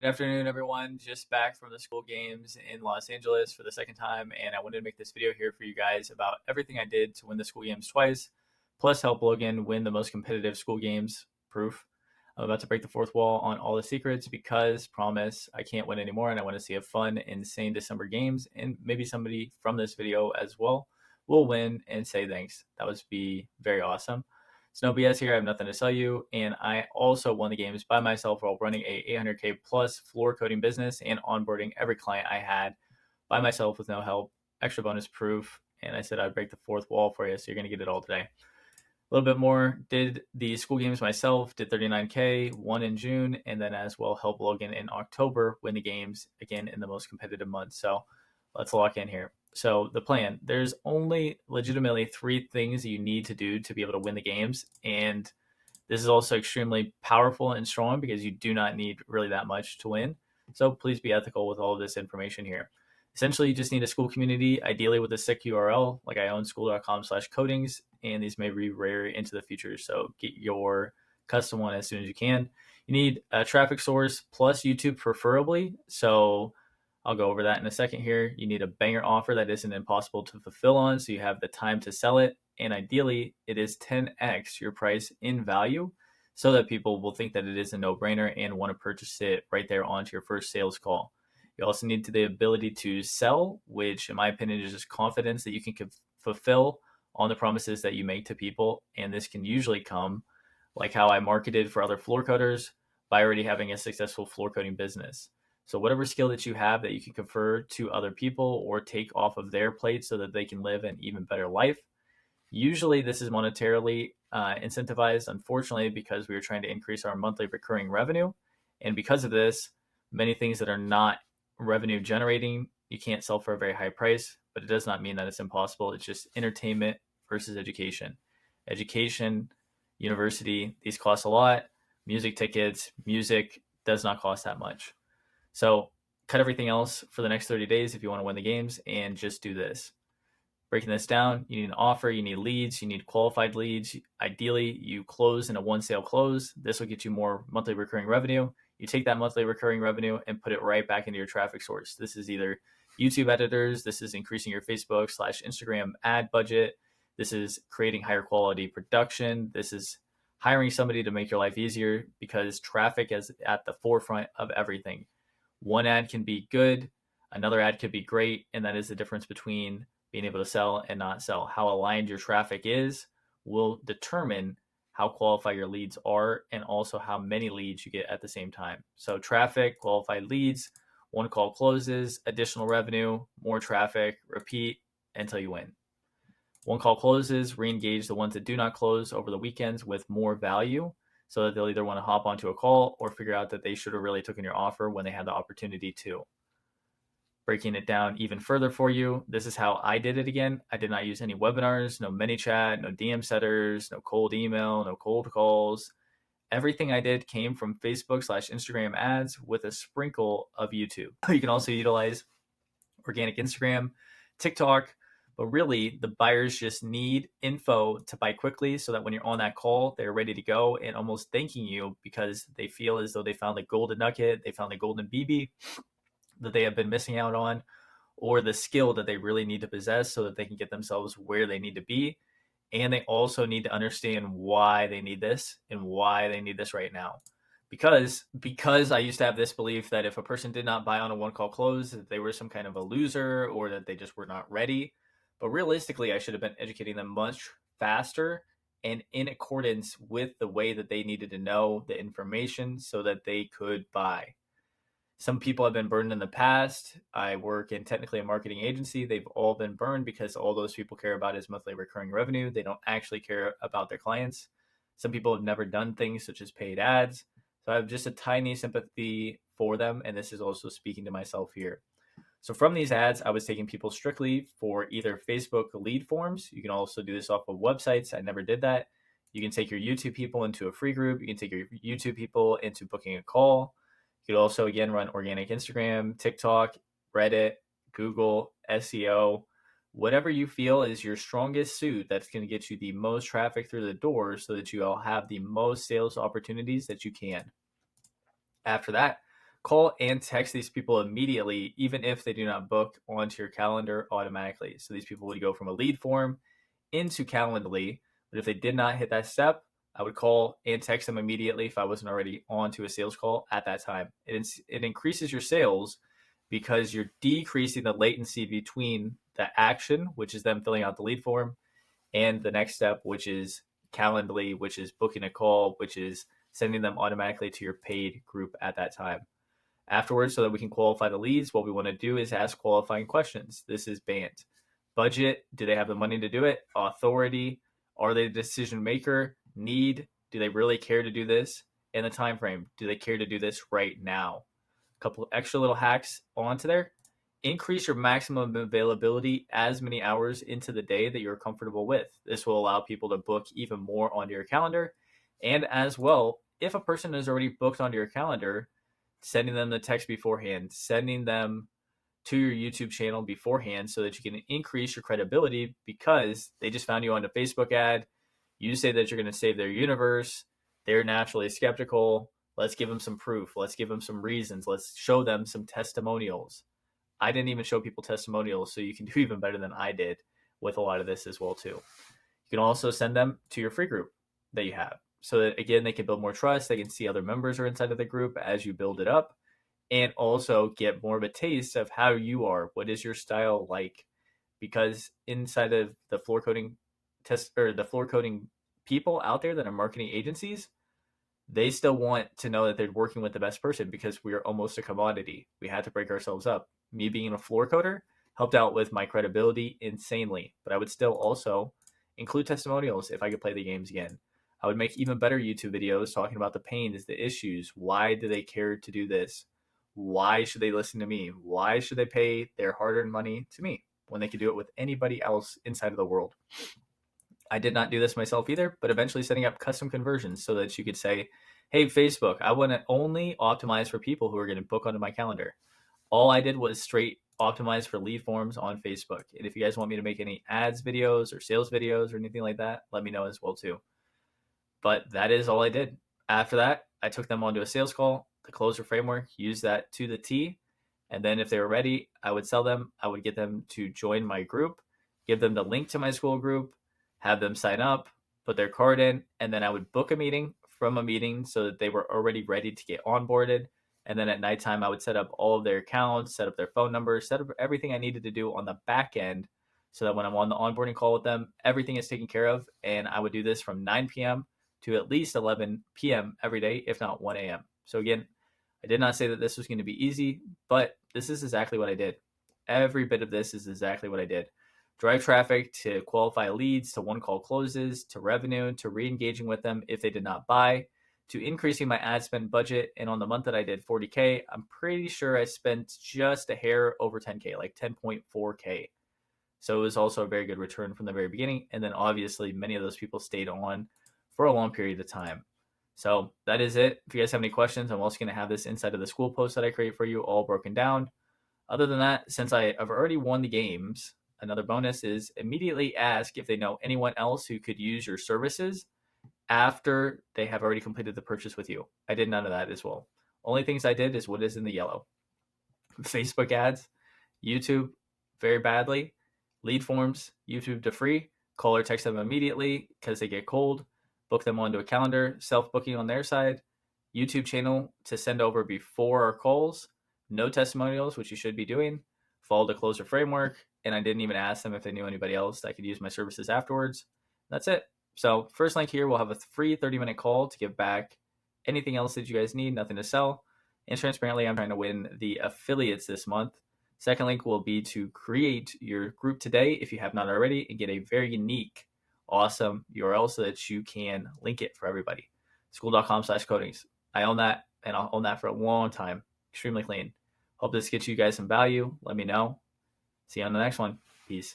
Good afternoon, everyone. Just back from the Skool games in Los Angeles for the second time, and I wanted to make this video here for you guys about everything I did to win the Skool games twice, plus help Logan win the most competitive Skool games proof. I'm about to break the fourth wall on all the secrets because, promise, I can't win anymore, and I want to see a fun, insane December games, and maybe somebody from this video as well will win and say thanks. That would be very awesome. It's no BS here. I have nothing to sell you. And I also won the games by myself while running a 800K plus floor coding business and onboarding every client I had by myself with no help. Extra bonus proof. And I said I'd break the fourth wall for you. So you're going to get it all today. A little bit more. Did the Skool games myself, did 39K, won in June, and then as well help Logan in October win the games again in the most competitive month. So let's lock in here. So the plan, there's only legitimately 3 things that you need to do to be able to win the games. And this is also extremely powerful and strong because you do not need really that much to win. So please be ethical with all of this information here. Essentially, you just need a Skool community, ideally with a sick URL, like I own skool.com/codings, and these may be rare into the future. So get your custom one as soon as you can. You need a traffic source plus YouTube preferably. So I'll go over that in a second here. You need a banger offer that isn't impossible to fulfill on, so you have the time to sell it. And ideally, it is 10x your price in value so that people will think that it is a no-brainer and want to purchase it right there onto your first sales call. You also need the ability to sell, which in my opinion is just confidence that you can fulfill on the promises that you make to people. And this can usually come, like how I marketed for other floor coders, by already having a successful floor coding business. So whatever skill that you have that you can confer to other people or take off of their plate so that they can live an even better life. Usually this is monetarily incentivized, unfortunately, because we are trying to increase our monthly recurring revenue. And because of this, many things that are not revenue generating, you can't sell for a very high price, but it does not mean that it's impossible. It's just entertainment versus education. Education, university, these cost a lot. Music tickets, music does not cost that much. So cut everything else for the next 30 days if you want to win the games and just do this. Breaking this down, you need an offer, you need leads, you need qualified leads. Ideally, you close in a one sale close. This will get you more monthly recurring revenue. You take that monthly recurring revenue and put it right back into your traffic source. This is either YouTube editors, this is increasing your Facebook/Instagram ad budget, this is creating higher quality production, this is hiring somebody to make your life easier because traffic is at the forefront of everything. One ad can be good, another ad could be great, and that is the difference between being able to sell and not sell. How aligned your traffic is will determine how qualified your leads are and also how many leads you get at the same time. So traffic, qualified leads, one call closes, additional revenue, more traffic, repeat until you win. One call closes, re-engage the ones that do not close over the weekends with more value, so that they'll either want to hop onto a call or figure out that they should have really taken your offer when they had the opportunity to. Breaking it down even further for you, this is how I did it again. I did not use any webinars, no ManyChat, no DM setters, no cold email, no cold calls. Everything I did came from Facebook/Instagram ads with a sprinkle of YouTube. You can also utilize organic Instagram, TikTok, but really the buyers just need info to buy quickly so that when you're on that call, they're ready to go and almost thanking you because they feel as though they found the golden nugget, they found the golden BB that they have been missing out on, or the skill that they really need to possess so that they can get themselves where they need to be. And they also need to understand why they need this and why they need this right now. Because I used to have this belief that if a person did not buy on a one call close, that they were some kind of a loser or that they just were not ready. But realistically, I should have been educating them much faster and in accordance with the way that they needed to know the information so that they could buy. Some people have been burned in the past. I work in technically a marketing agency. They've all been burned because all those people care about is monthly recurring revenue. They don't actually care about their clients. Some people have never done things such as paid ads. So I have just a tiny sympathy for them. And this is also speaking to myself here. So from these ads, I was taking people strictly for either Facebook lead forms. You can also do this off of websites. I never did that. You can take your YouTube people into a free group. You can take your YouTube people into booking a call. You could also, again, run organic Instagram, TikTok, Reddit, Google, SEO, whatever you feel is your strongest suit that's going to get you the most traffic through the door so that you all have the most sales opportunities that you can. After that, call and text these people immediately, even if they do not book onto your calendar automatically. So these people would go from a lead form into Calendly. But if they did not hit that step, I would call and text them immediately if I wasn't already onto a sales call at that time. It increases your sales because you're decreasing the latency between the action, which is them filling out the lead form, and the next step, which is Calendly, which is booking a call, which is sending them automatically to your paid group at that time. Afterwards, so that we can qualify the leads, what we want to do is ask qualifying questions. This is BANT. Budget, do they have the money to do it? Authority, are they the decision maker? Need, do they really care to do this? And the time frame, do they care to do this right now? A couple extra little hacks onto there. Increase your maximum availability as many hours into the day that you're comfortable with. This will allow people to book even more onto your calendar. And as well, if a person is already booked onto your calendar, sending them the text beforehand, sending them to your YouTube channel beforehand so that you can increase your credibility because they just found you on a Facebook ad. You say that you're going to save their universe. They're naturally skeptical. Let's give them some proof. Let's give them some reasons. Let's show them some testimonials. I didn't even show people testimonials, so you can do even better than I did with a lot of this as well too. You can also send them to your free group that you have so that, again, they can build more trust. They can see other members are inside of the group as you build it up, and also get more of a taste of how you are. What is your style like? Because inside of the floor coding test or the floor coding people out there that are marketing agencies, they still want to know that they're working with the best person because we are almost a commodity. We had to break ourselves up. Me being a floor coder helped out with my credibility insanely, but I would still also include testimonials if I could play the games again. I would make even better YouTube videos talking about the pains, the issues. Why do they care to do this? Why should they listen to me? Why should they pay their hard-earned money to me when they could do it with anybody else inside of the world? I did not do this myself either, but eventually setting up custom conversions so that you could say, hey, Facebook, I want to only optimize for people who are going to book onto my calendar. All I did was straight optimize for lead forms on Facebook. And if you guys want me to make any ads videos or sales videos or anything like that, let me know as well too. But that is all I did. After that, I took them onto a sales call, the closer framework, used that to the T. And then if they were ready, I would sell them. I would get them to join my group, give them the link to my Skool group, have them sign up, put their card in, and then I would book a meeting from a meeting so that they were already ready to get onboarded. And then at nighttime, I would set up all of their accounts, set up their phone numbers, set up everything I needed to do on the back end so that when I'm on the onboarding call with them, everything is taken care of. And I would do this from 9 p.m. to at least 11 p.m. every day, if not 1 a.m. So again, I did not say that this was going to be easy, but this is exactly what I did. Every bit of this is exactly what I did. Drive traffic to qualify leads, to one call closes, to revenue, to re-engaging with them if they did not buy, to increasing my ad spend budget. And on the month that I did 40K, I'm pretty sure I spent just a hair over 10K, like 10.4K. So it was also a very good return from the very beginning. And then obviously many of those people stayed on for a long period of time. So that is it. If you guys have any questions, I'm also going to have this inside of the Skool post that I create for you all broken down. Other than that, since I have already won the games, another bonus is immediately ask if they know anyone else who could use your services after they have already completed the purchase with you. I did none of that as well. Only things I did is what is in the yellow. Facebook ads, YouTube, very badly. Lead forms, YouTube to free. Call or text them immediately because they get cold. Book them onto a calendar, self-booking on their side. YouTube channel to send over before our calls. No testimonials, which you should be doing. Follow the closer framework. And I didn't even ask them if they knew anybody else that could use my services afterwards. That's it. So first link here, we'll have a free 30-minute call to give back anything else that you guys need, nothing to sell. And transparently, I'm trying to win the affiliates this month. Second link will be to create your group today if you have not already and get a very unique, awesome URL so that you can link it for everybody. Skool.com/codings. I own that and I'll own that for a long time. Extremely clean. Hope this gets you guys some value. Let me know. See you on the next one. Peace.